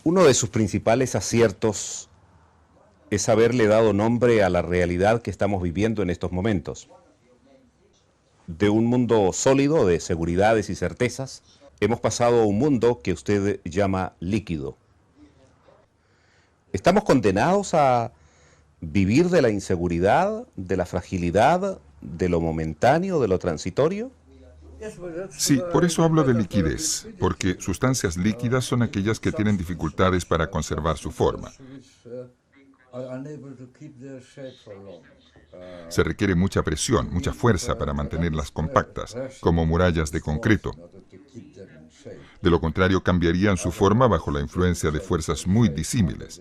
Uno de sus principales aciertos es haberle dado nombre a la realidad que estamos viviendo en estos momentos. De un mundo sólido de seguridades y certezas, hemos pasado a un mundo que usted llama líquido. ¿Estamos condenados a vivir de la inseguridad, de la fragilidad, de lo momentáneo, de lo transitorio? Sí, por eso hablo de liquidez, porque sustancias líquidas son aquellas que tienen dificultades para conservar su forma. Se requiere mucha presión, mucha fuerza para mantenerlas compactas, como murallas de concreto. De lo contrario, cambiarían su forma bajo la influencia de fuerzas muy disímiles.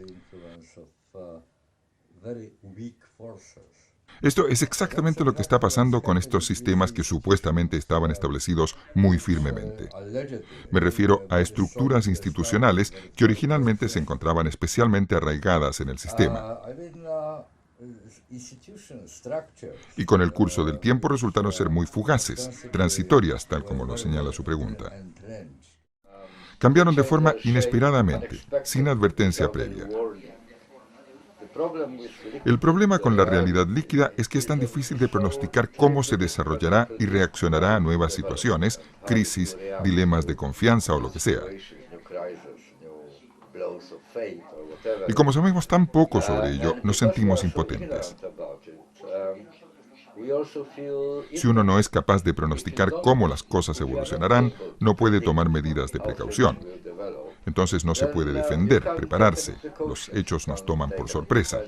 Esto es exactamente lo que está pasando con estos sistemas que supuestamente estaban establecidos muy firmemente. Me refiero a estructuras institucionales que originalmente se encontraban especialmente arraigadas en el sistema. Y con el curso del tiempo resultaron ser muy fugaces, transitorias, tal como lo señala su pregunta. Cambiaron de forma inesperadamente, sin advertencia previa. El problema con la realidad líquida es que es tan difícil de pronosticar cómo se desarrollará y reaccionará a nuevas situaciones, crisis, dilemas de confianza o lo que sea. Y como sabemos tan poco sobre ello, nos sentimos impotentes. Si uno no es capaz de pronosticar cómo las cosas evolucionarán, no puede tomar medidas de precaución. Entonces no se puede defender, prepararse. Los hechos nos toman por sorpresa.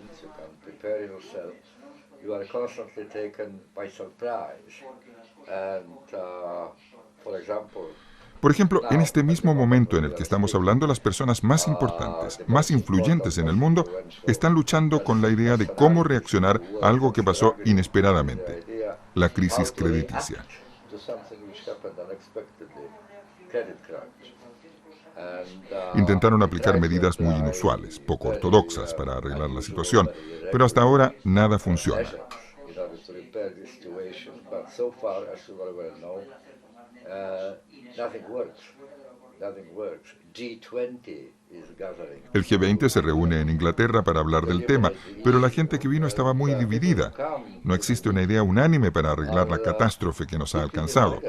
Por ejemplo, en este mismo momento en el que estamos hablando, las personas más importantes, más influyentes en el mundo, están luchando con la idea de cómo reaccionar a algo que pasó inesperadamente, la crisis crediticia. Intentaron aplicar medidas muy inusuales, poco ortodoxas, para arreglar la situación, pero hasta ahora nada funciona. El G20 se reúne en Inglaterra para hablar del tema, pero la gente que vino estaba muy dividida. No existe una idea unánime para arreglar la catástrofe que nos ha alcanzado.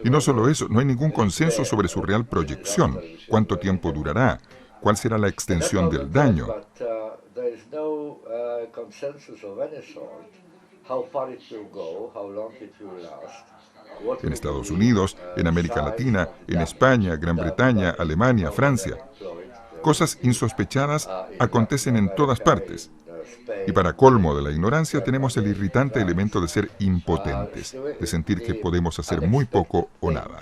Y no solo eso, no hay ningún consenso sobre su real proyección, cuánto tiempo durará, cuál será la extensión del daño. En Estados Unidos, en América Latina, en España, Gran Bretaña, Alemania, Francia. Cosas insospechadas acontecen en todas partes. Y para colmo de la ignorancia tenemos el irritante elemento de ser impotentes, de sentir que podemos hacer muy poco o nada.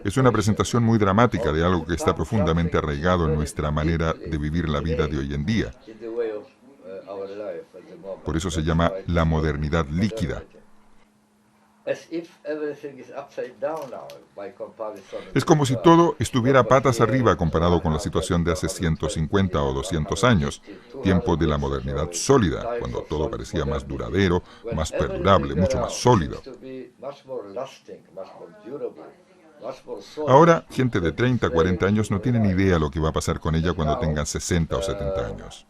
Es una presentación muy dramática de algo que está profundamente arraigado en nuestra manera de vivir la vida de hoy en día. Por eso se llama la modernidad líquida. Es como si todo estuviera patas arriba comparado con la situación de hace 150 o 200 años, tiempo de la modernidad sólida, cuando todo parecía más duradero, más perdurable, mucho más sólido. Ahora, gente de 30, 40 años no tiene ni idea lo que va a pasar con ella cuando tengan 60 o 70 años.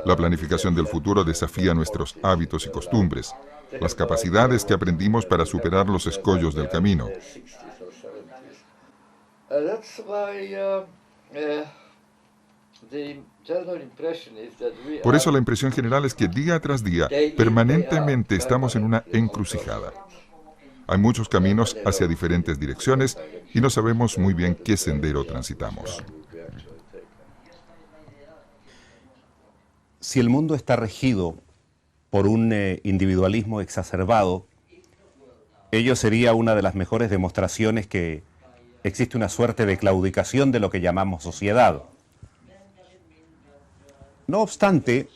La planificación del futuro desafía nuestros hábitos y costumbres, las capacidades que aprendimos para superar los escollos del camino. Por eso la impresión general es que día tras día, permanentemente estamos en una encrucijada. Hay muchos caminos hacia diferentes direcciones y no sabemos muy bien qué sendero transitamos. Si el mundo está regido por un individualismo exacerbado, ello sería una de las mejores demostraciones que existe una suerte de claudicación de lo que llamamos sociedad. No obstante,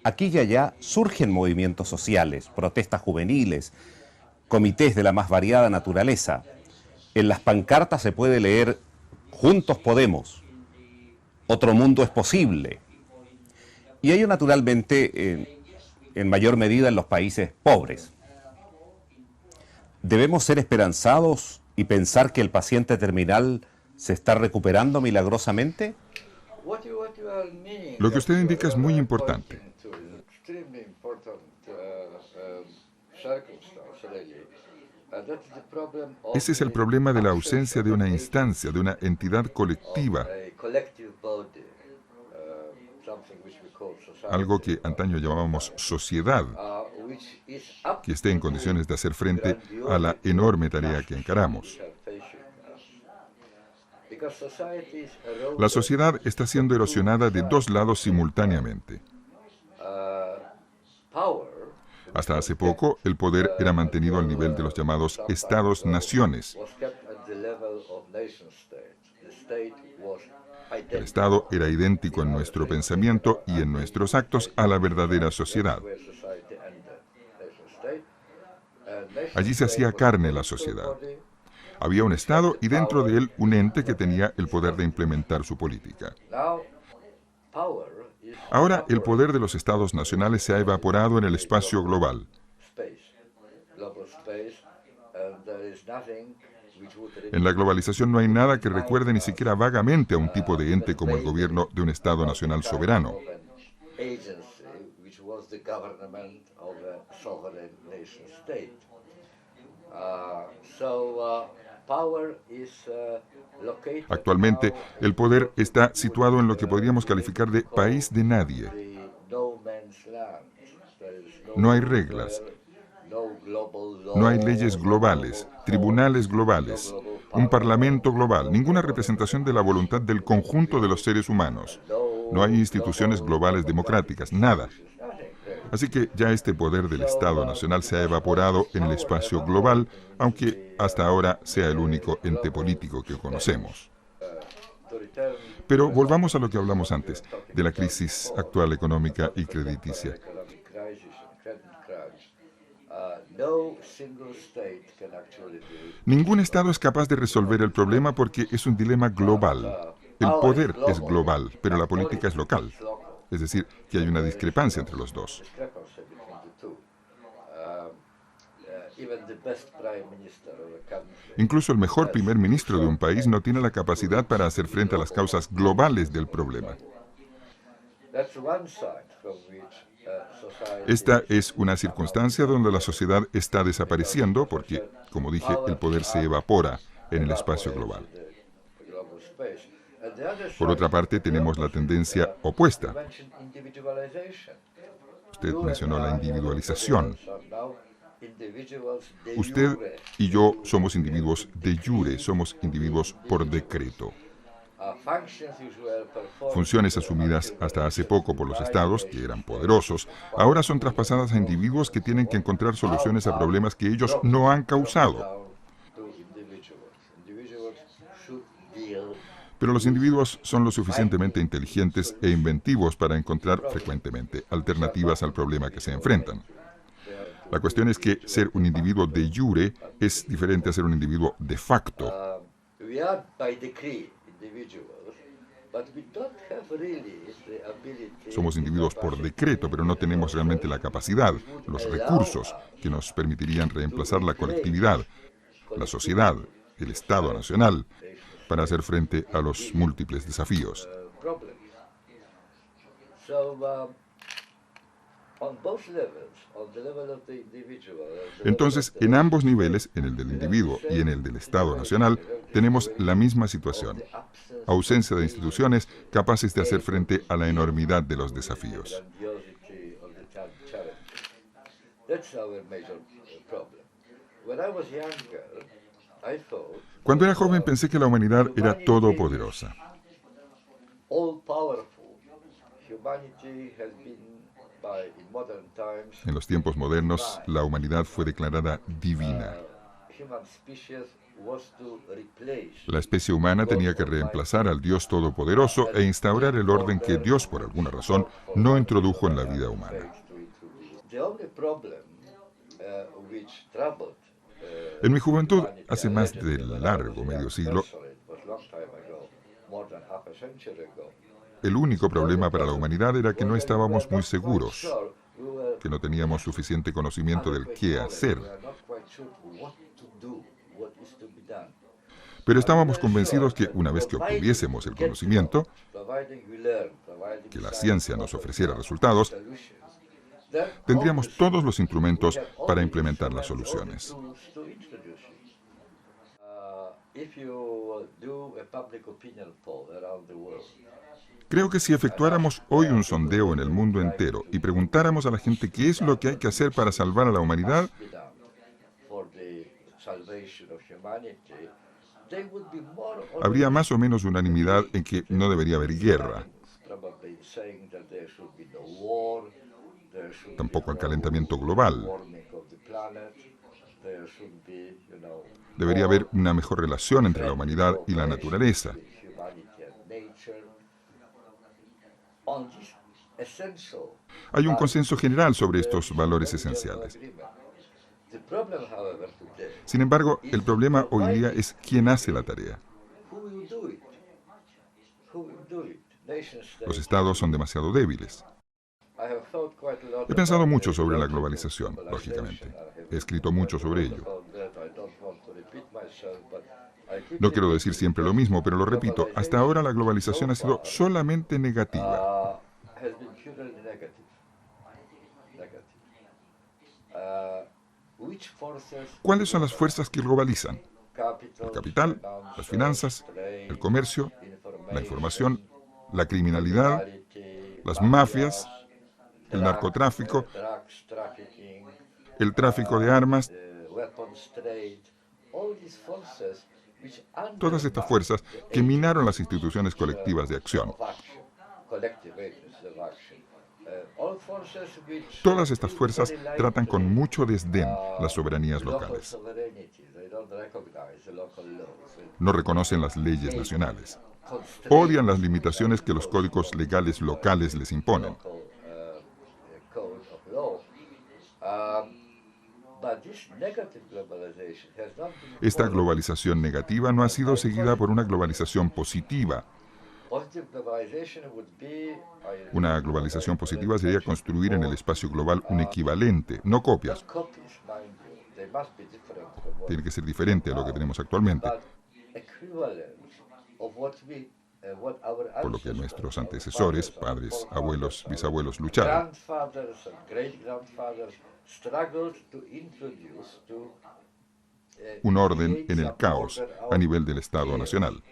aquí y allá surgen movimientos sociales, protestas juveniles, comités de la más variada naturaleza. En las pancartas se puede leer "Juntos podemos", "Otro mundo es posible". Y ello naturalmente en mayor medida en los países pobres. ¿Debemos ser esperanzados y pensar que el paciente terminal se está recuperando milagrosamente? Lo que usted indica es muy importante. Ese es el problema de la ausencia de una instancia, de una entidad colectiva, algo que antaño llamábamos sociedad, que esté en condiciones de hacer frente a la enorme tarea que encaramos. La sociedad está siendo erosionada de dos lados simultáneamente. Hasta hace poco, el poder era mantenido al nivel de los llamados Estados-naciones. El Estado era idéntico en nuestro pensamiento y en nuestros actos a la verdadera sociedad. Allí se hacía carne la sociedad. Había un Estado y dentro de él un ente que tenía el poder de implementar su política. Ahora el poder de los Estados nacionales se ha evaporado en el espacio global. En la globalización no hay nada que recuerde ni siquiera vagamente a un tipo de ente como el gobierno de un Estado nacional soberano. Actualmente, el poder está situado en lo que podríamos calificar de país de nadie. No hay reglas, no hay leyes globales, tribunales globales, un parlamento global, ninguna representación de la voluntad del conjunto de los seres humanos. No hay instituciones globales democráticas, nada. Así que ya este poder del Estado nacional se ha evaporado en el espacio global, aunque hasta ahora sea el único ente político que conocemos. Pero volvamos a lo que hablamos antes, de la crisis actual económica y crediticia. Ningún Estado es capaz de resolver el problema porque es un dilema global. El poder es global, pero la política es local. Es decir, que hay una discrepancia entre los dos. Incluso el mejor primer ministro de un país no tiene la capacidad para hacer frente a las causas globales del problema. Esta es una circunstancia donde la sociedad está desapareciendo porque, como dije, el poder se evapora en el espacio global. Por otra parte, tenemos la tendencia opuesta. Usted mencionó la individualización. Usted y yo somos individuos de jure, somos individuos por decreto. Funciones asumidas hasta hace poco por los estados, que eran poderosos, ahora son traspasadas a individuos que tienen que encontrar soluciones a problemas que ellos no han causado. Pero los individuos son lo suficientemente inteligentes e inventivos para encontrar frecuentemente alternativas al problema que se enfrentan. La cuestión es que ser un individuo de jure es diferente a ser un individuo de facto. Somos individuos por decreto, pero no tenemos realmente la capacidad, los recursos que nos permitirían reemplazar la colectividad, la sociedad, el Estado nacional, para hacer frente a los múltiples desafíos. Entonces, en ambos niveles, en el del individuo y en el del Estado nacional, tenemos la misma situación: ausencia de instituciones capaces de hacer frente a la enormidad de los desafíos. Cuando era joven pensé que la humanidad era todopoderosa. En los tiempos modernos, la humanidad fue declarada divina. La especie humana tenía que reemplazar al Dios Todopoderoso e instaurar el orden que Dios, por alguna razón, no introdujo en la vida humana. En mi juventud, hace más de largo medio siglo, el único problema para la humanidad era que no estábamos muy seguros. que no teníamos suficiente conocimiento del qué hacer. Pero estábamos convencidos que una vez que obtuviésemos el conocimiento, que la ciencia nos ofreciera resultados, tendríamos todos los instrumentos para implementar las soluciones. Creo que si efectuáramos hoy un sondeo en el mundo entero y preguntáramos a la gente qué es lo que hay que hacer para salvar a la humanidad, habría más o menos unanimidad en que no debería haber guerra, tampoco el calentamiento global. Debería haber una mejor relación entre la humanidad y la naturaleza. Hay un consenso general sobre estos valores esenciales. Sin embargo, el problema hoy día es quién hace la tarea. Los estados son demasiado débiles. He pensado mucho sobre la globalización, lógicamente. He escrito mucho sobre ello. No quiero decir siempre lo mismo, pero lo repito, hasta ahora la globalización ha sido solamente negativa. ¿Cuáles son las fuerzas que globalizan? El capital, las finanzas, el comercio, la información, la criminalidad, las mafias, el narcotráfico, el tráfico de armas. Todas estas fuerzas que minaron las instituciones colectivas de acción. Todas estas fuerzas tratan con mucho desdén las soberanías locales. No reconocen las leyes nacionales. Odian las limitaciones que los códigos legales locales les imponen. Esta globalización negativa no ha sido seguida por una globalización positiva. Una globalización positiva sería construir en el espacio global un equivalente, no copias. Tiene que ser diferente a lo que tenemos actualmente. Por lo que nuestros antecesores, padres, abuelos, bisabuelos lucharon. Un orden en el caos a nivel del Estado nacional.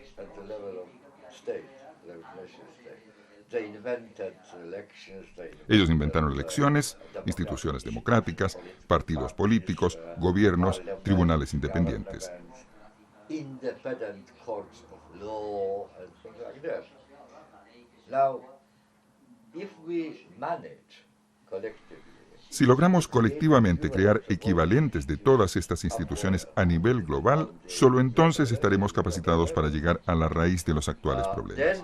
Ellos inventaron elecciones, instituciones democráticas, partidos políticos, gobiernos, tribunales independientes. Si logramos colectivamente crear equivalentes de todas estas instituciones a nivel global, solo entonces estaremos capacitados para llegar a la raíz de los actuales problemas.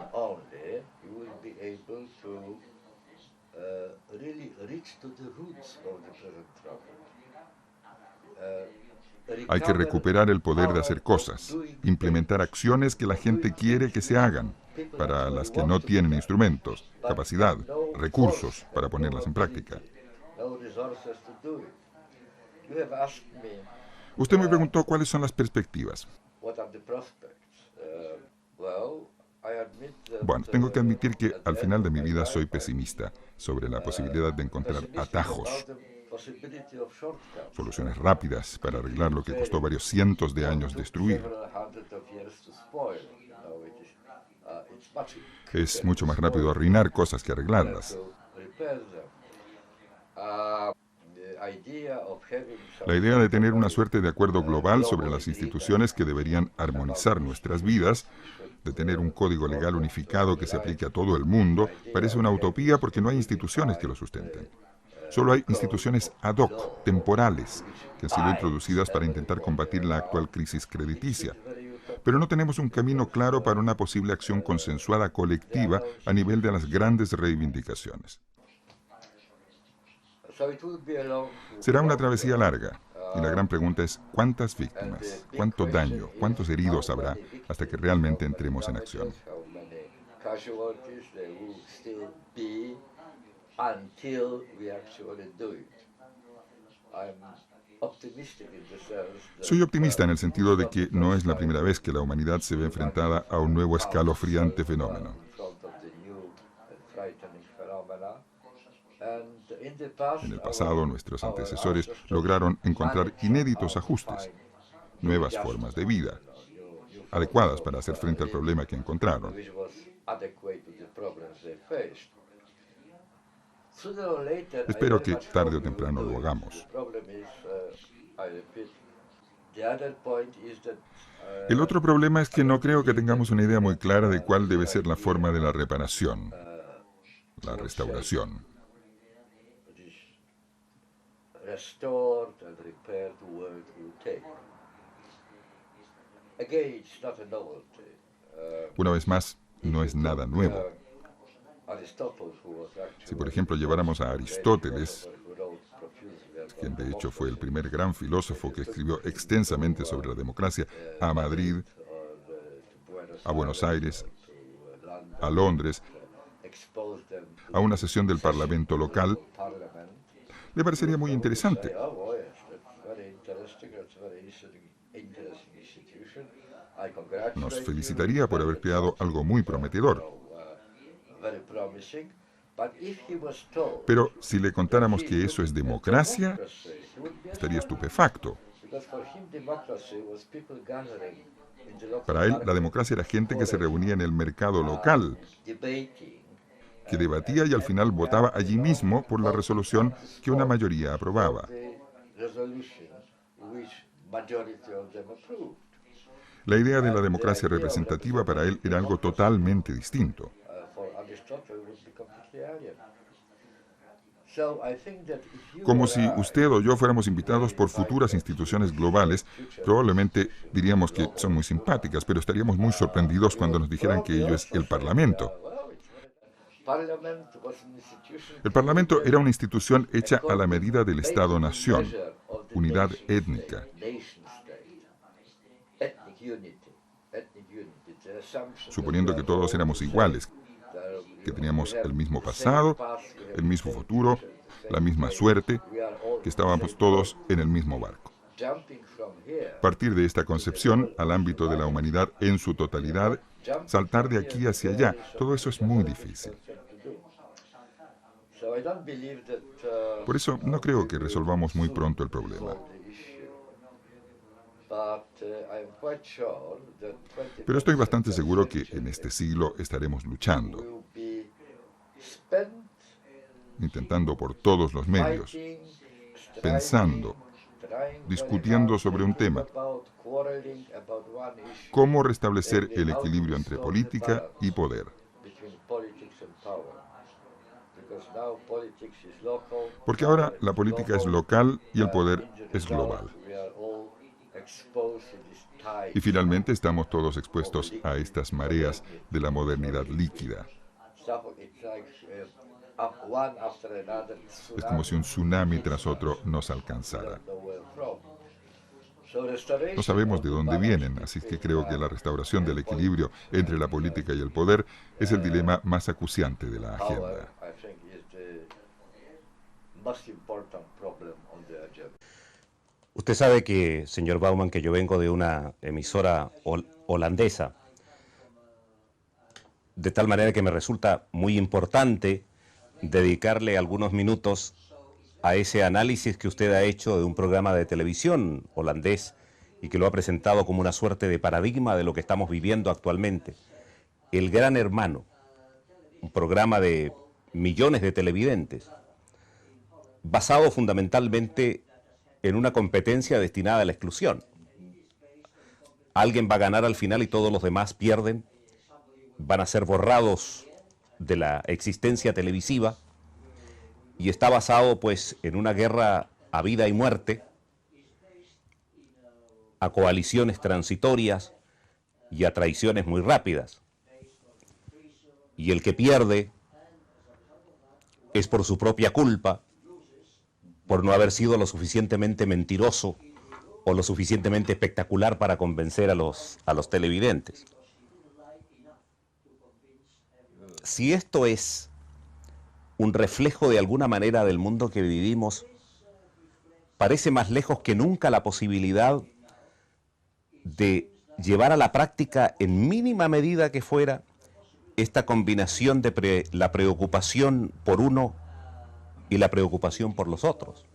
Hay que recuperar el poder de hacer cosas, implementar acciones que la gente quiere que se hagan, para las que no tienen instrumentos, capacidad, recursos para ponerlas en práctica. Usted me preguntó cuáles son las perspectivas. Bueno, tengo que admitir que al final de mi vida soy pesimista sobre la posibilidad de encontrar atajos, soluciones rápidas para arreglar lo que costó varios cientos de años destruir. Es mucho más rápido arruinar cosas que arreglarlas. La idea de tener una suerte de acuerdo global sobre las instituciones que deberían armonizar nuestras vidas, de tener un código legal unificado que se aplique a todo el mundo, parece una utopía porque no hay instituciones que lo sustenten. Solo hay instituciones ad hoc, temporales, que han sido introducidas para intentar combatir la actual crisis crediticia. Pero no tenemos un camino claro para una posible acción consensuada colectiva a nivel de las grandes reivindicaciones. Será una travesía larga, y la gran pregunta es ¿cuántas víctimas, cuánto daño, cuántos heridos habrá hasta que realmente entremos en acción? Soy optimista en el sentido de que no es la primera vez que la humanidad se ve enfrentada a un nuevo escalofriante fenómeno. En el pasado, nuestros antecesores lograron encontrar inéditos ajustes, nuevas formas de vida, adecuadas para hacer frente al problema que encontraron. Espero que tarde o temprano lo hagamos. El otro problema es que no creo que tengamos una idea muy clara de cuál debe ser la forma de la reparación, la restauración. Una vez más, no es nada nuevo. Si, por ejemplo, lleváramos a Aristóteles, quien de hecho fue el primer gran filósofo que escribió extensamente sobre la democracia, a Madrid, a Buenos Aires, a Londres, a una sesión del Parlamento local, le parecería muy interesante. Nos felicitaría por haber creado algo muy prometedor. Pero si le contáramos que eso es democracia, estaría estupefacto. Para él, la democracia era gente que se reunía en el mercado local, que debatía y al final votaba allí mismo por la resolución que una mayoría aprobaba. La idea de la democracia representativa para él era algo totalmente distinto. Como si usted o yo fuéramos invitados por futuras instituciones globales, probablemente diríamos que son muy simpáticas, pero estaríamos muy sorprendidos cuando nos dijeran que ello es el Parlamento. El Parlamento era una institución hecha a la medida del Estado-nación, unidad étnica. Suponiendo que todos éramos iguales, que teníamos el mismo pasado, el mismo futuro, la misma suerte, que estábamos todos en el mismo barco. Partir de esta concepción al ámbito de la humanidad en su totalidad, saltar de aquí hacia allá, todo eso es muy difícil. Por eso no creo que resolvamos muy pronto el problema. Pero estoy bastante seguro que en este siglo estaremos luchando, intentando por todos los medios, pensando, discutiendo sobre un tema, cómo restablecer el equilibrio entre política y poder. Porque ahora la política es local y el poder es global. Y finalmente estamos todos expuestos a estas mareas de la modernidad líquida. Es como si un tsunami tras otro nos alcanzara. No sabemos de dónde vienen, así que creo que la restauración del equilibrio entre la política y el poder es el dilema más acuciante de la agenda. Usted sabe que, señor Bauman, que yo vengo de una emisora holandesa, de tal manera que me resulta muy importante dedicarle algunos minutos a ese análisis que usted ha hecho de un programa de televisión holandés y que lo ha presentado como una suerte de paradigma de lo que estamos viviendo actualmente. El Gran Hermano, un programa de millones de televidentes, basado fundamentalmente en una competencia destinada a la exclusión. Alguien va a ganar al final y todos los demás pierden, van a ser borrados de la existencia televisiva, y está basado pues en una guerra a vida y muerte, a coaliciones transitorias y a traiciones muy rápidas. Y el que pierde es por su propia culpa, por no haber sido lo suficientemente mentiroso o lo suficientemente espectacular para convencer a los televidentes. Si esto es un reflejo de alguna manera del mundo que vivimos, parece más lejos que nunca la posibilidad de llevar a la práctica, en mínima medida que fuera, esta combinación de la preocupación por uno y la preocupación por los otros.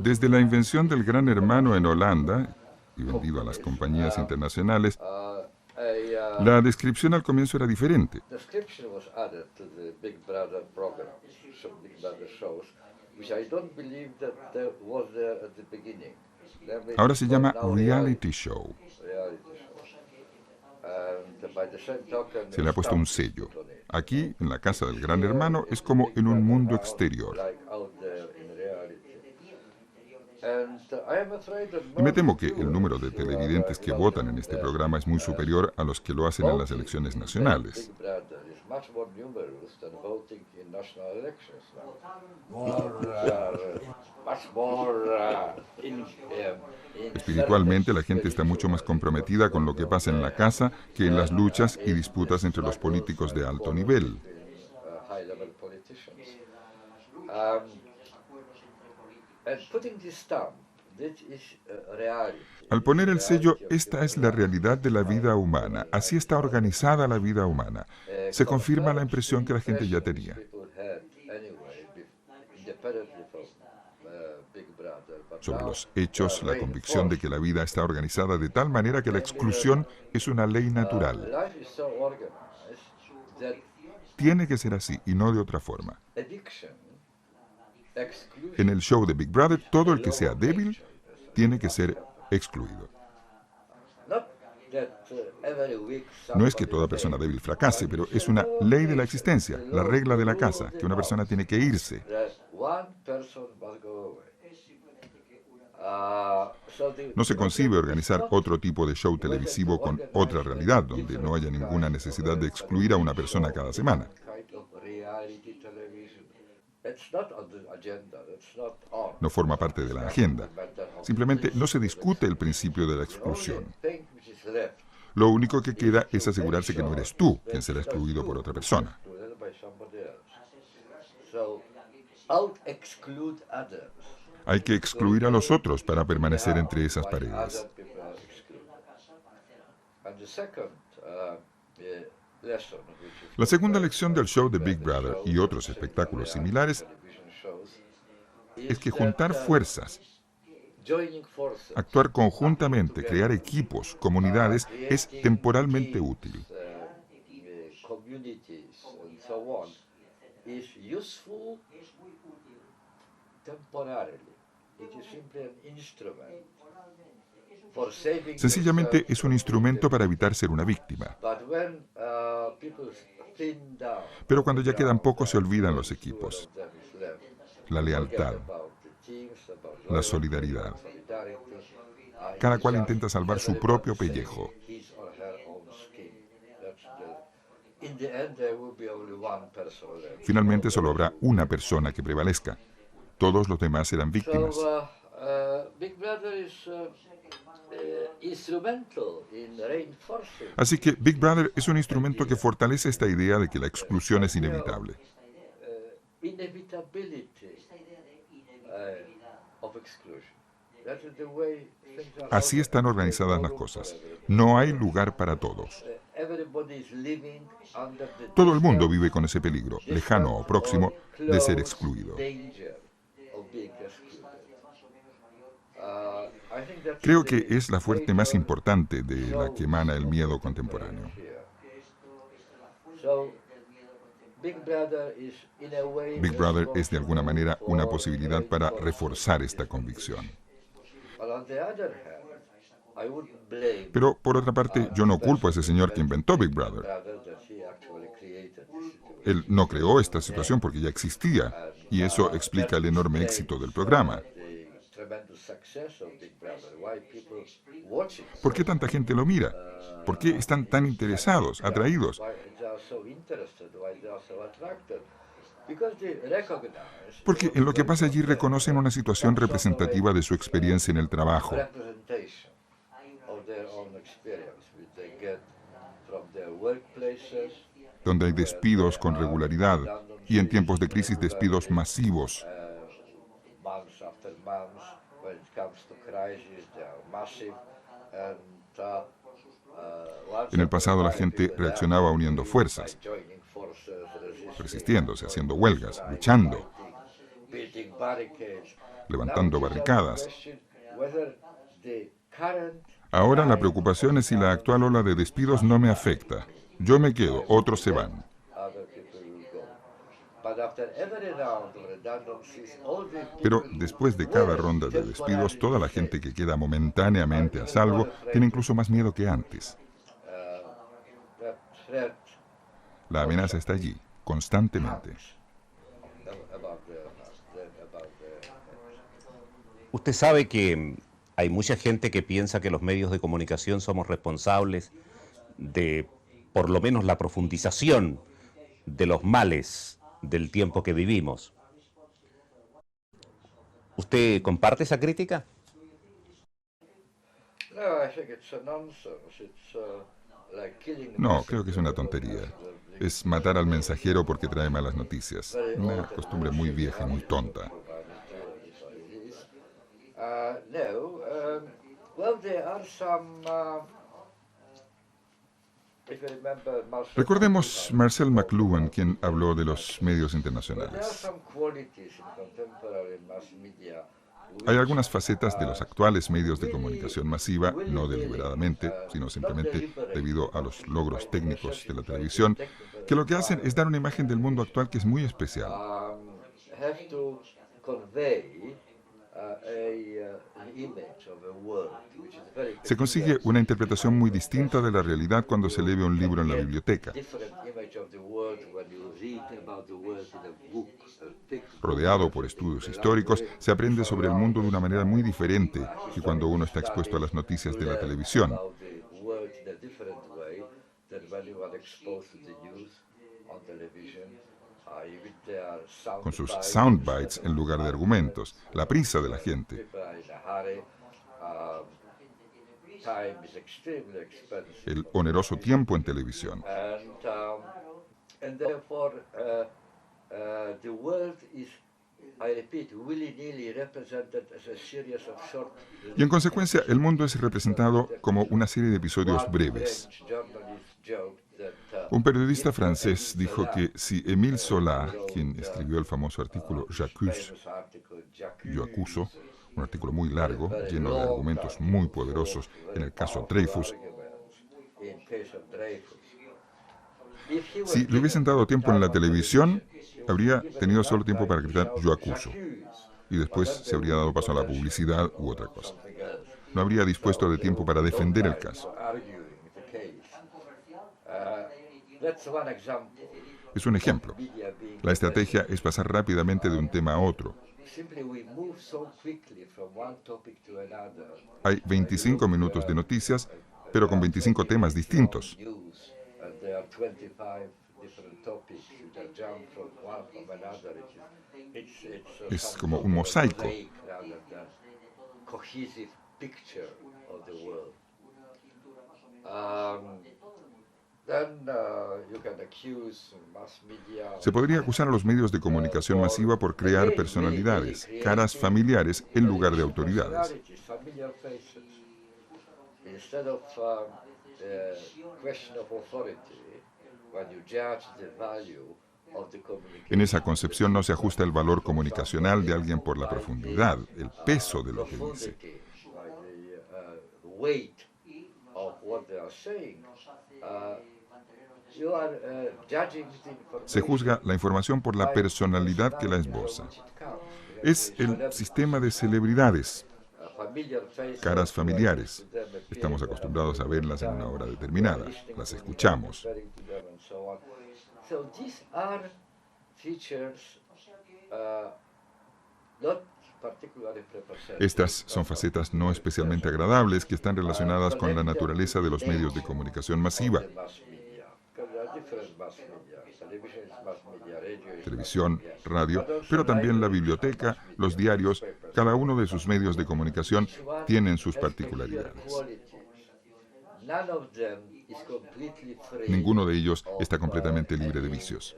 Desde la invención del Gran Hermano en Holanda y vendido a las compañías internacionales, la descripción al comienzo era diferente. Ahora se llama reality show. Se le ha puesto un sello. Aquí, en la casa del Gran Hermano, es como en un mundo exterior. Y me temo que el número de televidentes que votan en este programa es muy superior a los que lo hacen en las elecciones nacionales. Espiritualmente, la gente está mucho más comprometida con lo que pasa en la casa que en las luchas y disputas entre los políticos de alto nivel. Al poner el sello, esta es la realidad de la vida humana, así está organizada la vida humana. Se confirma la impresión que la gente ya tenía. Sobre los hechos, la convicción de que la vida está organizada de tal manera que la exclusión es una ley natural. Tiene que ser así y no de otra forma. En el show de Big Brother, todo el que sea débil tiene que ser excluido. No es que toda persona débil fracase, pero es una ley de la existencia, la regla de la casa, que una persona tiene que irse. No se concibe organizar otro tipo de show televisivo con otra realidad, donde no haya ninguna necesidad de excluir a una persona cada semana. No forma parte de la agenda. Simplemente no se discute el principio de la exclusión. Lo único que queda es asegurarse que no eres tú quien será excluido por otra persona. Hay que excluir a los otros para permanecer entre esas paredes. La segunda lección del show de Big Brother y otros espectáculos similares es que juntar fuerzas, actuar conjuntamente, crear equipos, comunidades, es temporalmente útil. Sencillamente es un instrumento para evitar ser una víctima. Pero cuando ya quedan pocos se olvidan los equipos, la lealtad, la solidaridad. Cada cual intenta salvar su propio pellejo. Finalmente solo habrá una persona que prevalezca. Todos los demás serán víctimas. Así que Big Brother es un instrumento que fortalece esta idea de que la exclusión es inevitable. Así están organizadas las cosas. No hay lugar para todos. Todo el mundo vive con ese peligro, lejano o próximo, de ser excluido. Creo que es la fuente más importante de la que emana el miedo contemporáneo. Big Brother es de alguna manera una posibilidad para reforzar esta convicción. Pero, por otra parte, yo no culpo a ese señor que inventó Big Brother. Él no creó esta situación porque ya existía, y eso explica el enorme éxito del programa. ¿Por qué tanta gente lo mira? ¿Por qué están tan interesados, atraídos? Porque en lo que pasa allí reconocen una situación representativa de su experiencia en el trabajo. donde hay despidos con regularidad y en tiempos de crisis despidos masivos. En el pasado la gente reaccionaba uniendo fuerzas, resistiéndose, haciendo huelgas, luchando, levantando barricadas. Ahora la preocupación es si la actual ola de despidos no me afecta. Yo me quedo, otros se van. Pero después de cada ronda de despidos, toda la gente que queda momentáneamente a salvo tiene incluso más miedo que antes. La amenaza está allí, constantemente. Usted sabe que hay mucha gente que piensa que los medios de comunicación somos responsables de, por lo menos, la profundización de los males del tiempo que vivimos. ¿Usted comparte esa crítica? No, creo que es una tontería. Es matar al mensajero porque trae malas noticias. Una costumbre muy vieja, muy tonta. Recordemos Marcel McLuhan, quien habló de los medios internacionales. Hay algunas facetas de los actuales medios de comunicación masiva, no deliberadamente, sino simplemente debido a los logros técnicos de la televisión, que lo que hacen es dar una imagen del mundo actual que es muy especial. Se consigue una interpretación muy distinta de la realidad cuando se lee un libro en la biblioteca. Rodeado por estudios históricos, se aprende sobre el mundo de una manera muy diferente que cuando uno está expuesto a las noticias de la televisión. Con sus soundbites en lugar de argumentos, la prisa de la gente. El oneroso tiempo en televisión. Y en consecuencia, el mundo es representado como una serie de episodios breves. Un periodista francés dijo que si Émile Zola, quien escribió el famoso artículo J'accuse, yo acuso, un artículo muy largo, lleno de argumentos muy poderosos en el caso Dreyfus, si le hubiesen dado tiempo en la televisión, habría tenido solo tiempo para gritar yo acuso, y después se habría dado paso a la publicidad u otra cosa. No habría dispuesto de tiempo para defender el caso. Es un ejemplo. La estrategia es pasar rápidamente de un tema a otro. Hay 25 minutos de noticias, pero con 25 temas distintos. Es como un mosaico. Se podría acusar a los medios de comunicación masiva por crear personalidades, caras familiares en lugar de autoridades. En esa concepción no se ajusta el valor comunicacional de alguien por la profundidad, el peso de lo que dice. Se juzga la información por la personalidad que la esboza. Es el sistema de celebridades, caras familiares. Estamos acostumbrados a verlas en una hora determinada, las escuchamos. Estas son facetas no especialmente agradables que están relacionadas con la naturaleza de los medios de comunicación masiva. Televisión, radio, pero también la biblioteca, los diarios, cada uno de sus medios de comunicación tienen sus particularidades. Ninguno de ellos está completamente libre de vicios.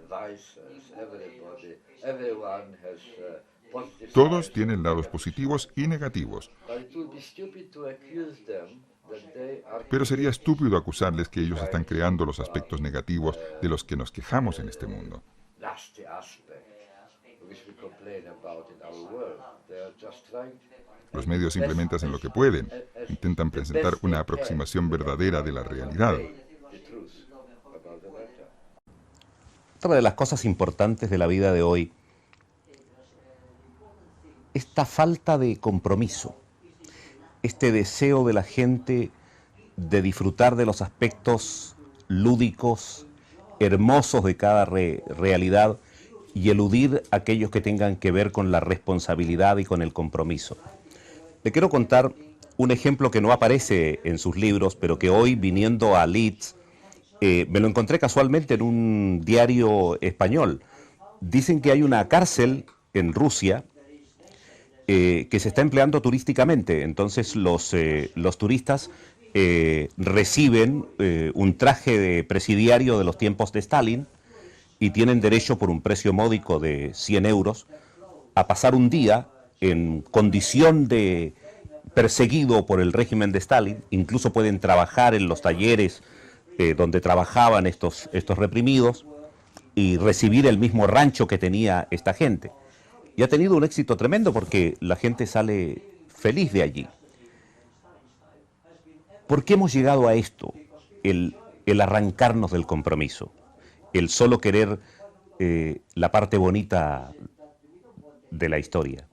Todos tienen lados positivos y negativos. Pero sería estúpido acusarles que ellos están creando los aspectos negativos de los que nos quejamos en este mundo. Los medios simplemente hacen lo que pueden. Intentan presentar una aproximación verdadera de la realidad. Otra de las cosas importantes de la vida de hoy, esta falta de compromiso, este deseo de la gente de disfrutar de los aspectos lúdicos, hermosos de cada realidad y eludir aquellos que tengan que ver con la responsabilidad y con el compromiso. Le quiero contar un ejemplo que no aparece en sus libros, pero que hoy, viniendo a Leeds, me lo encontré casualmente en un diario español. Dicen que hay una cárcel en Rusia que se está empleando turísticamente. Entonces los turistas reciben un traje de presidiario de los tiempos de Stalin y tienen derecho, por un precio módico de 100 euros, a pasar un día en condición de perseguido por el régimen de Stalin. Incluso pueden trabajar en los talleres donde trabajaban estos reprimidos y recibir el mismo rancho que tenía esta gente. Y ha tenido un éxito tremendo porque la gente sale feliz de allí. ¿Por qué hemos llegado a esto? El arrancarnos del compromiso, el solo querer la parte bonita de la historia.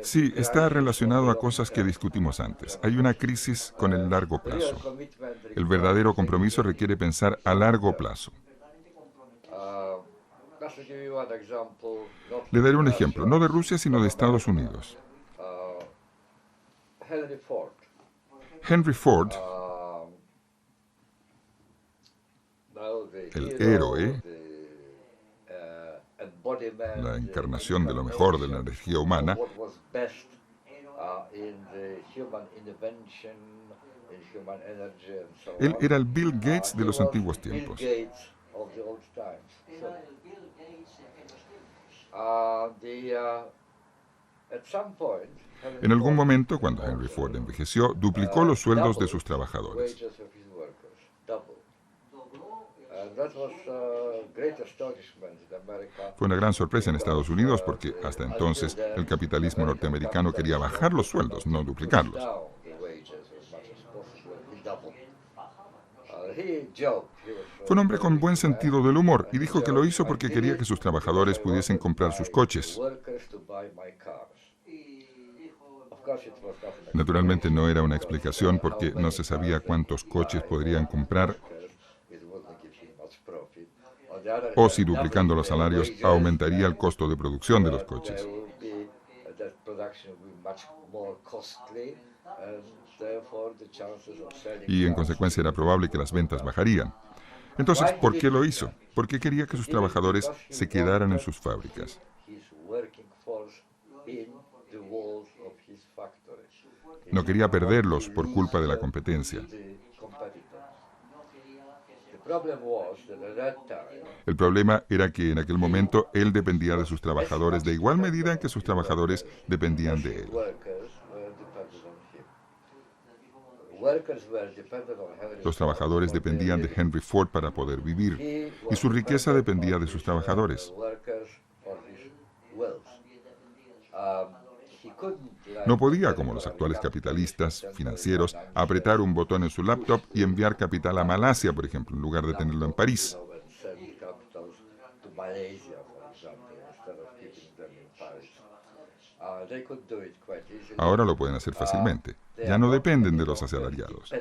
Sí, está relacionado a cosas que discutimos antes. Hay una crisis con el largo plazo. El verdadero compromiso requiere pensar a largo plazo. Le daré un ejemplo, no de Rusia, sino de Estados Unidos. Henry Ford, el héroe, la encarnación de lo mejor de la energía humana, él era el Bill Gates de los antiguos tiempos. En algún momento, cuando Henry Ford envejeció, duplicó los sueldos de sus trabajadores. Fue una gran sorpresa en Estados Unidos porque hasta entonces el capitalismo norteamericano quería bajar los sueldos, no duplicarlos. Fue un hombre con buen sentido del humor y dijo que lo hizo porque quería que sus trabajadores pudiesen comprar sus coches. Naturalmente no era una explicación porque no se sabía cuántos coches podrían comprar o si duplicando los salarios aumentaría el costo de producción de los coches. Y en consecuencia era probable que las ventas bajarían. Entonces, ¿por qué lo hizo? Porque quería que sus trabajadores se quedaran en sus fábricas. No quería perderlos por culpa de la competencia. El problema era que en aquel momento él dependía de sus trabajadores de igual medida en que sus trabajadores dependían de él. Los trabajadores dependían de Henry Ford para poder vivir, y su riqueza dependía de sus trabajadores. No podía, como los actuales capitalistas financieros, apretar un botón en su laptop y enviar capital a Malasia, por ejemplo, en lugar de tenerlo en París. Ahora lo pueden hacer fácilmente. Ya no dependen de los asalariados.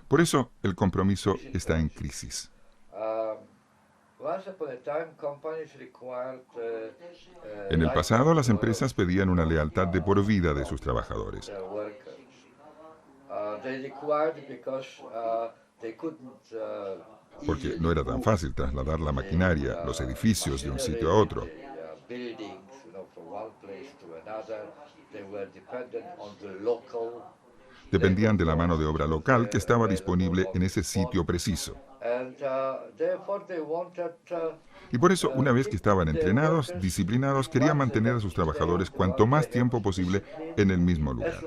Por eso, el compromiso está en crisis. En el pasado, las empresas pedían una lealtad de por vida de sus trabajadores. porque no era tan fácil trasladar la maquinaria, los edificios de un sitio a otro. Dependían de la mano de obra local que estaba disponible en ese sitio preciso. Y por eso, una vez que estaban entrenados, disciplinados, querían mantener a sus trabajadores cuanto más tiempo posible en el mismo lugar.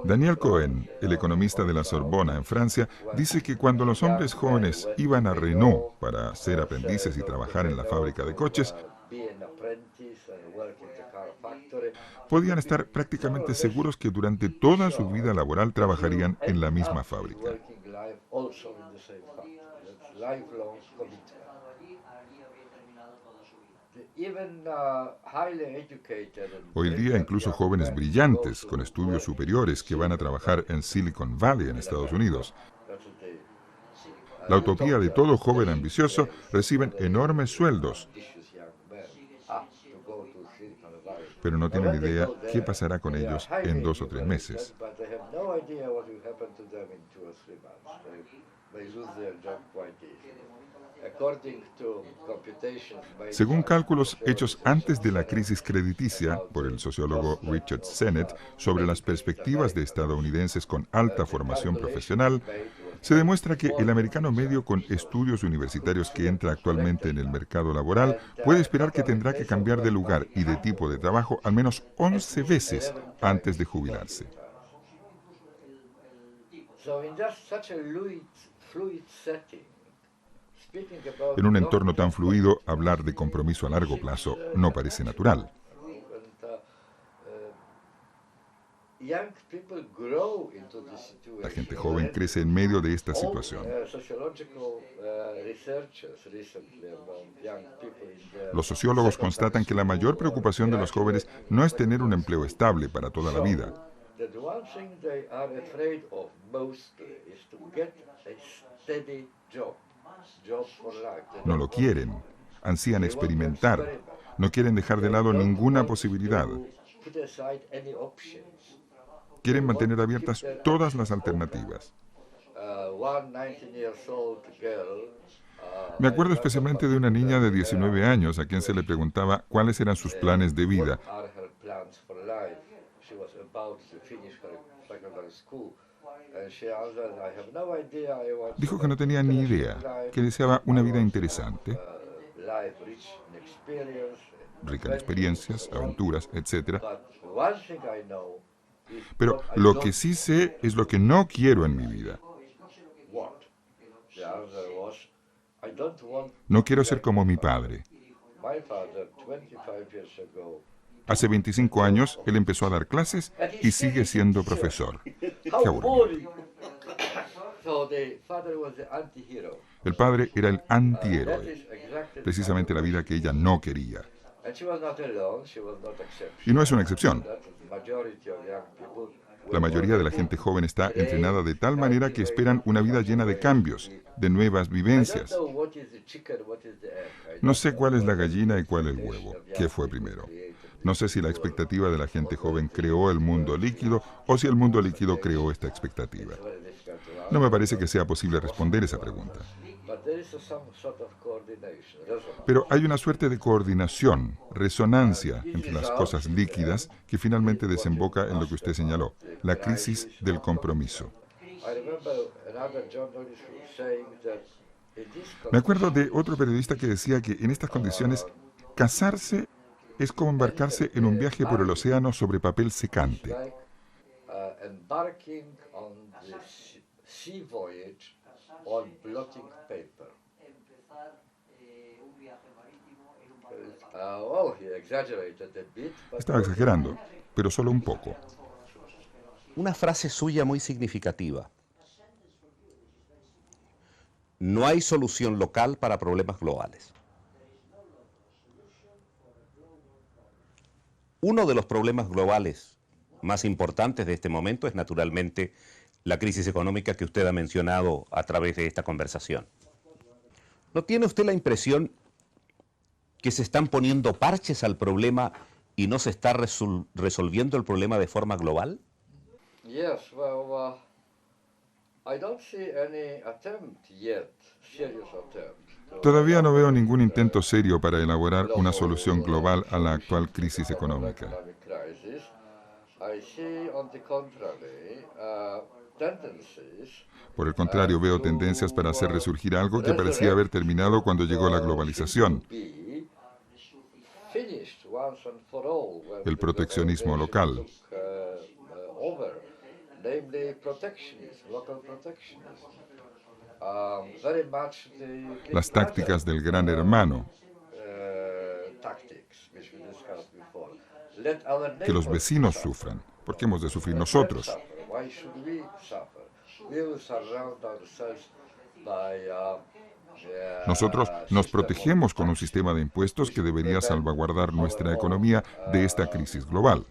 Daniel Cohen, el economista de la Sorbona en Francia, dice que cuando los hombres jóvenes iban a Renault para ser aprendices y trabajar en la fábrica de coches, podían estar prácticamente seguros que durante toda su vida laboral trabajarían en la misma fábrica. Hoy día incluso jóvenes brillantes con estudios superiores que van a trabajar en Silicon Valley en Estados Unidos. La utopía de todo joven ambicioso reciben enormes sueldos, pero no tienen idea qué pasará con ellos en 2 o 3 meses. Según cálculos hechos antes de la crisis crediticia por el sociólogo Richard Sennett sobre las perspectivas de estadounidenses con alta formación profesional, se demuestra que el americano medio con estudios universitarios que entra actualmente en el mercado laboral puede esperar que tendrá que cambiar de lugar y de tipo de trabajo al menos 11 veces antes de jubilarse. En un entorno tan fluido, hablar de compromiso a largo plazo no parece natural. La gente joven crece en medio de esta situación. Los sociólogos constatan que la mayor preocupación de los jóvenes no es tener un empleo estable para toda la vida. No lo quieren, ansían experimentar, no quieren dejar de lado ninguna posibilidad. Quieren mantener abiertas todas las alternativas. Me acuerdo especialmente de una niña de 19 años a quien se le preguntaba cuáles eran sus planes de vida. Dijo que no tenía ni idea, que deseaba una vida interesante, rica en experiencias, aventuras, etc. Pero lo que sí sé es lo que no quiero en mi vida. No quiero ser como mi padre. Hace 25 años, él empezó a dar clases y sigue siendo profesor. ¡Qué aburrimiento! El padre era el antihéroe, precisamente la vida que ella no quería. Y no es una excepción. La mayoría de la gente joven está entrenada de tal manera que esperan una vida llena de cambios, de nuevas vivencias. No sé cuál es la gallina y cuál el huevo, qué fue primero. No sé si la expectativa de la gente joven creó el mundo líquido o si el mundo líquido creó esta expectativa. No me parece que sea posible responder esa pregunta. Pero hay una suerte de coordinación, resonancia entre las cosas líquidas que finalmente desemboca en lo que usted señaló, la crisis del compromiso. Me acuerdo de otro periodista que decía que en estas condiciones casarse es como embarcarse en un viaje por el océano sobre papel secante. Estaba exagerando, pero solo un poco. Una frase suya muy significativa. No hay solución local para problemas globales. Uno de los problemas globales más importantes de este momento es naturalmente la crisis económica que usted ha mencionado a través de esta conversación. ¿No tiene usted la impresión que se están poniendo parches al problema ¿Y no se está resolviendo el problema de forma global? Yes, well, I don't see any attempt yet, serious attempt. Todavía no veo ningún intento serio para elaborar una solución global a la actual crisis económica. I see, on the contrary, tendencies. Por el contrario, veo tendencias para hacer resurgir algo que parecía haber terminado cuando llegó la globalización, el proteccionismo local. Las tácticas del gran hermano. Que los vecinos sufran. ¿Por qué hemos de sufrir nosotros? Nosotros nos protegemos con un sistema de impuestos que debería salvaguardar nuestra economía de esta crisis global.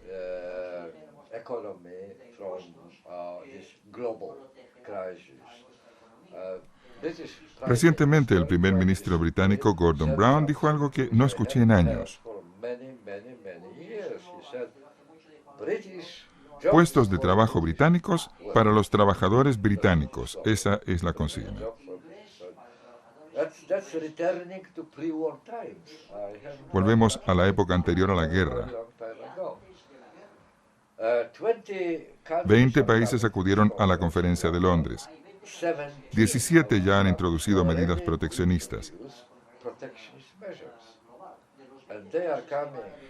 Recientemente, el primer ministro británico Gordon Brown dijo algo que no escuché en años. Puestos de trabajo británicos para los trabajadores británicos. Esa es la consigna. Volvemos a la época anterior a la guerra. 20 países acudieron a la conferencia de Londres. 17 ya han introducido medidas proteccionistas.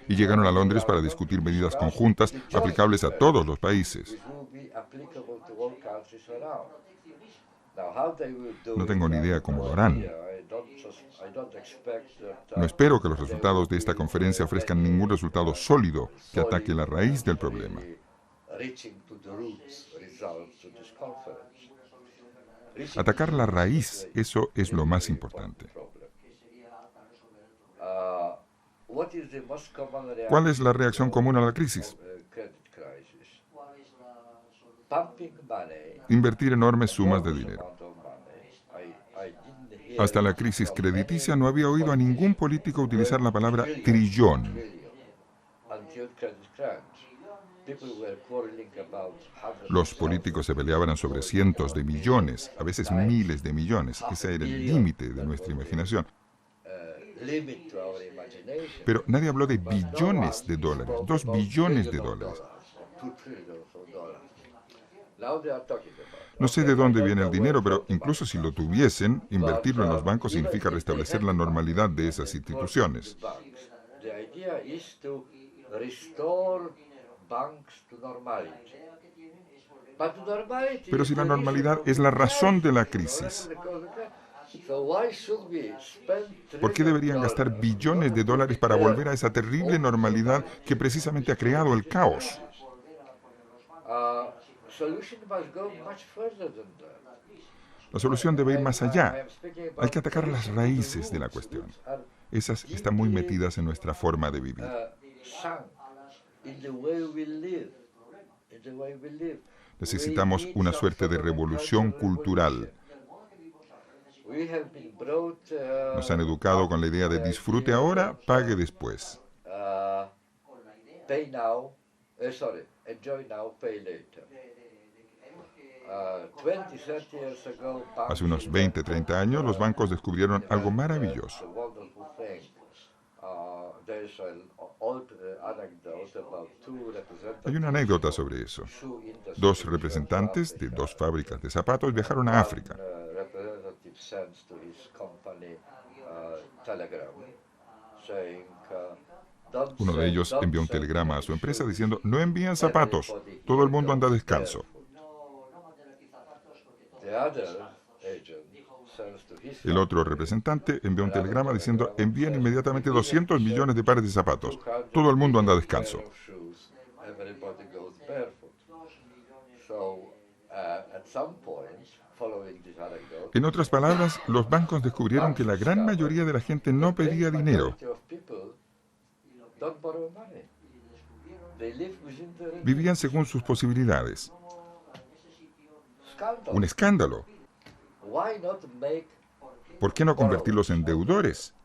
Y llegaron a Londres para discutir medidas conjuntas aplicables a todos los países. No tengo ni idea cómo lo harán. No espero que los resultados de esta conferencia ofrezcan ningún resultado sólido que ataque la raíz del problema. Atacar la raíz, eso es lo más importante. ¿Cuál es la reacción común a la crisis? Invertir enormes sumas de dinero. Hasta la crisis crediticia no había oído a ningún político utilizar la palabra trillón. Los políticos se peleaban sobre cientos de millones, a veces miles de millones. Ese era el límite de nuestra imaginación. Pero nadie habló de billones de dólares, 2 billones de dólares. No sé de dónde viene el dinero, pero incluso si lo tuviesen, invertirlo en los bancos significa restablecer la normalidad de esas instituciones. Pero si la normalidad es la razón de la crisis, ¿por qué deberían gastar billones de dólares para volver a esa terrible normalidad que precisamente ha creado el caos? La solución debe ir más allá. Hay que atacar las raíces de la cuestión. Esas están muy metidas en nuestra forma de vivir. Necesitamos una suerte de revolución cultural. Nos han educado con la idea de disfrute ahora, pague después. Hace unos 20, 30 años, los bancos descubrieron algo maravilloso. Hay una anécdota sobre eso. 2 representantes de 2 fábricas de zapatos viajaron a África. Uno de ellos envió un telegrama a su empresa diciendo: no envíen zapatos, todo el mundo anda descalzo. El otro representante envió un telegrama diciendo: envíen inmediatamente 200 millones de pares de zapatos, todo el mundo anda descalzo. En otras palabras, los bancos descubrieron que la gran mayoría de la gente no pedía dinero. Vivían según sus posibilidades. Un escándalo. ¿Por qué no convertirlos en deudores?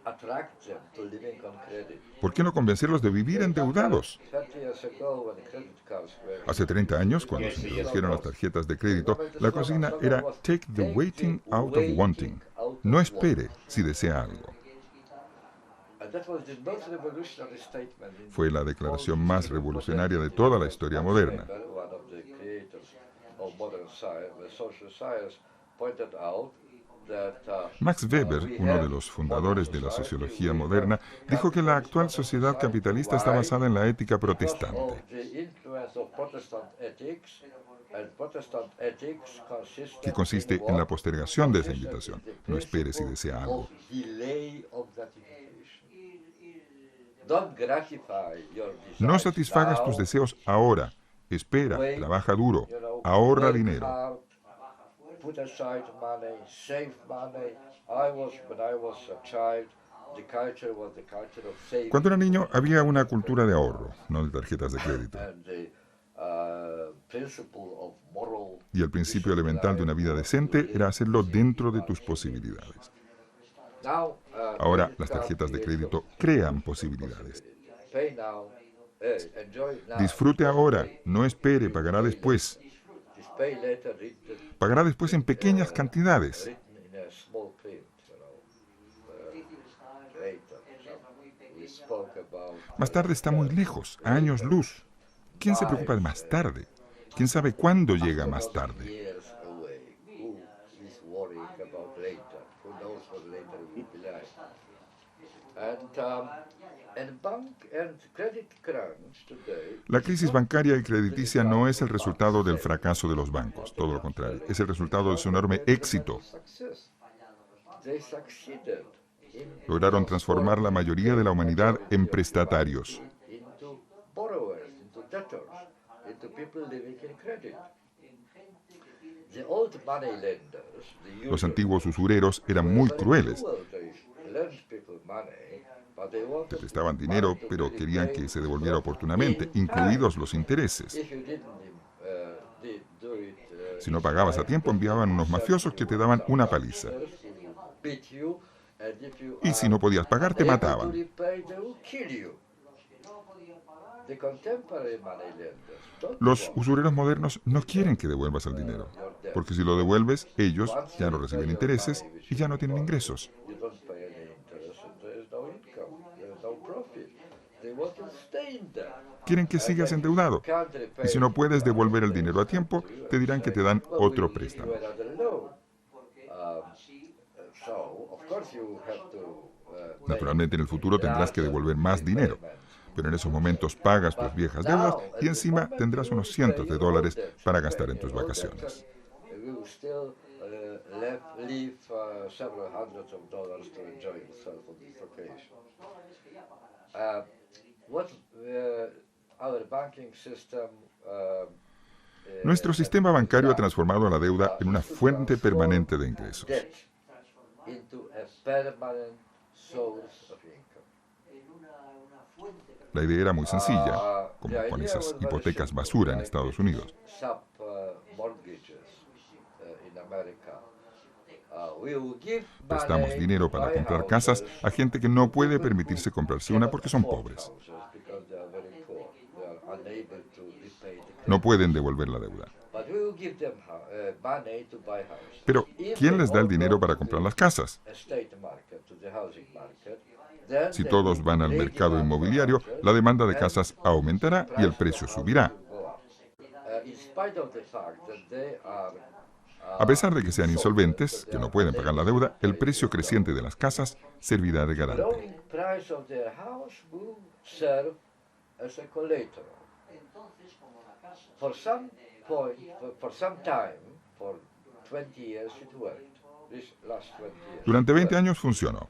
attract them to living on credit. ¿Por qué no convencerlos de vivir endeudados? 30 years ago, when credit cards were Hace 30 años, cuando se introdujeron las tarjetas de crédito, la consigna era "Take the waiting out of wanting". No espere si desea algo. Fue la declaración más revolucionaria de toda la historia moderna. Max Weber, uno de los fundadores de la sociología moderna, dijo que la actual sociedad capitalista está basada en la ética protestante, que consiste en la postergación de esa invitación. No espere si desea algo. No satisfagas tus deseos ahora. Espera, trabaja duro, ahorra dinero. Cuando era niño había una cultura de ahorro, no de tarjetas de crédito. Y el principio elemental de una vida decente era hacerlo dentro de tus posibilidades. Ahora las tarjetas de crédito crean posibilidades. Disfrute ahora, no espere, pagará después. Pagará después en pequeñas cantidades. Más tarde está muy lejos, a años luz. ¿Quién se preocupa de más tarde? ¿Quién sabe cuándo llega más tarde? La crisis bancaria y crediticia no es el resultado del fracaso de los bancos, todo lo contrario, es el resultado de su enorme éxito. Lograron transformar la mayoría de la humanidad en prestatarios. Los antiguos usureros eran muy crueles. Te prestaban dinero, pero querían que se devolviera oportunamente, incluidos los intereses. Si no pagabas a tiempo, enviaban unos mafiosos que te daban una paliza. Y si no podías pagar, te mataban. Los usureros modernos no quieren que devuelvas el dinero, porque si lo devuelves, ellos ya no reciben intereses y ya no tienen ingresos. Quieren que sigas endeudado. Y si no puedes devolver el dinero a tiempo, te dirán que te dan otro préstamo. Naturalmente, en el futuro tendrás que devolver más dinero. Pero en esos momentos pagas tus viejas deudas y encima tendrás unos cientos de dólares para gastar en tus vacaciones. Nuestro sistema bancario ha transformado la deuda en una fuente permanente de ingresos. La idea era muy sencilla, como con esas hipotecas basura en Estados Unidos. Prestamos dinero para comprar casas a gente que no puede permitirse comprarse una porque son pobres. No pueden devolver la deuda. Pero, ¿quién les da el dinero para comprar las casas? Si todos van al mercado inmobiliario, la demanda de casas aumentará y el precio subirá. A pesar de que sean insolventes, que no pueden pagar la deuda, el precio creciente de las casas servirá de garante. Durante 20 años funcionó.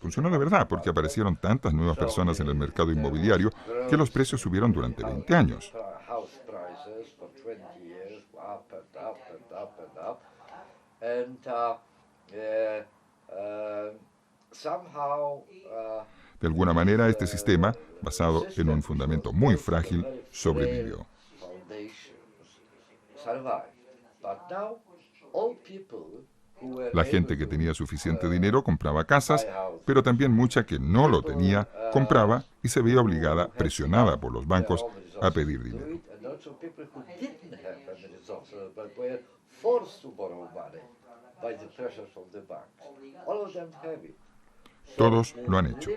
Funcionó de verdad porque aparecieron tantas nuevas personas en el mercado inmobiliario que los precios subieron durante 20 años. De alguna manera, este sistema, basado en un fundamento muy frágil, sobrevivió. La gente que tenía suficiente dinero compraba casas, pero también mucha que no lo tenía compraba y se veía obligada, presionada por los bancos, a pedir dinero. Todos lo han hecho.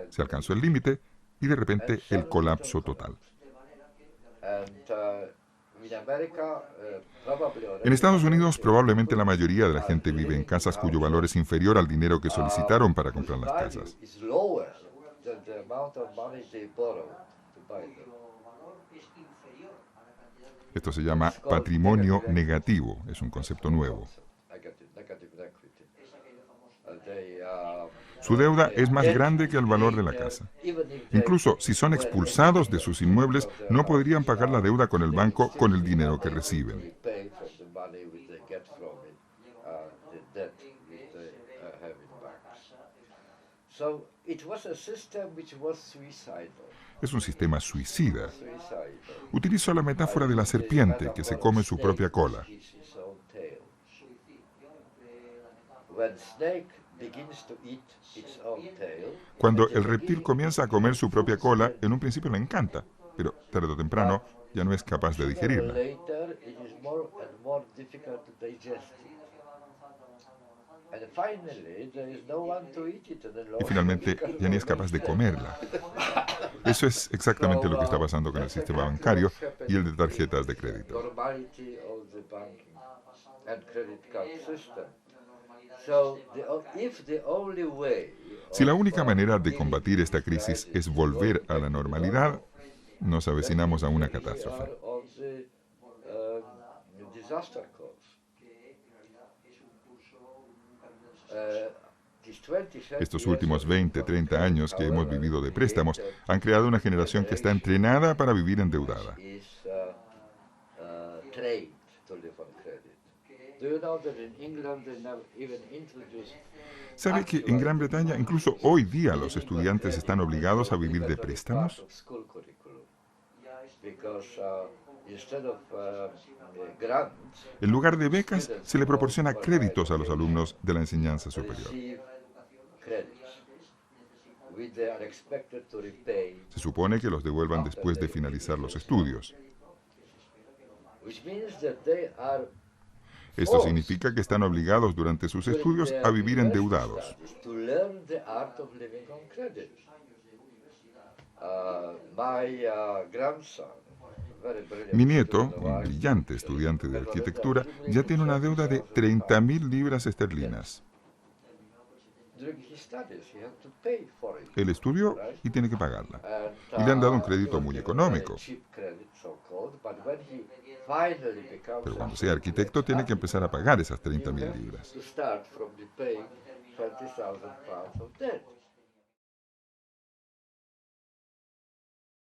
Se alcanzó el límite y de repente el colapso total. En Estados Unidos, probablemente la mayoría de la gente vive en casas cuyo valor es inferior al dinero que solicitaron para comprar las casas. Esto se llama patrimonio negativo, es un concepto nuevo. Su deuda es más grande que el valor de la casa. Incluso si son expulsados de sus inmuebles, no podrían pagar la deuda con el banco con el dinero que reciben. Es un sistema suicida. Utilizo la metáfora de la serpiente que se come su propia cola. Cuando el reptil comienza a comer su propia cola, en un principio le encanta, pero tarde o temprano ya no es capaz de digerirla. Y finalmente ya ni es capaz de comerla. Eso es exactamente lo que está pasando con el sistema bancario y el de tarjetas de crédito. Si la única manera de combatir esta crisis es volver a la normalidad, nos avecinamos a una catástrofe. Estos últimos 20, 30 años que hemos vivido de préstamos han creado una generación que está entrenada para vivir endeudada. ¿Sabe que en Gran Bretaña incluso hoy día los estudiantes están obligados a vivir de préstamos? En lugar de becas, se le proporciona créditos a los alumnos de la enseñanza superior. Se supone que los devuelvan después de finalizar los estudios. Esto significa que están obligados durante sus estudios a vivir endeudados. Mi nieto, un brillante estudiante de arquitectura, ya tiene una deuda de 30.000 libras esterlinas. Él estudió y tiene que pagarla. Y le han dado un crédito muy económico. Pero cuando sea arquitecto tiene que empezar a pagar esas 30.000 libras.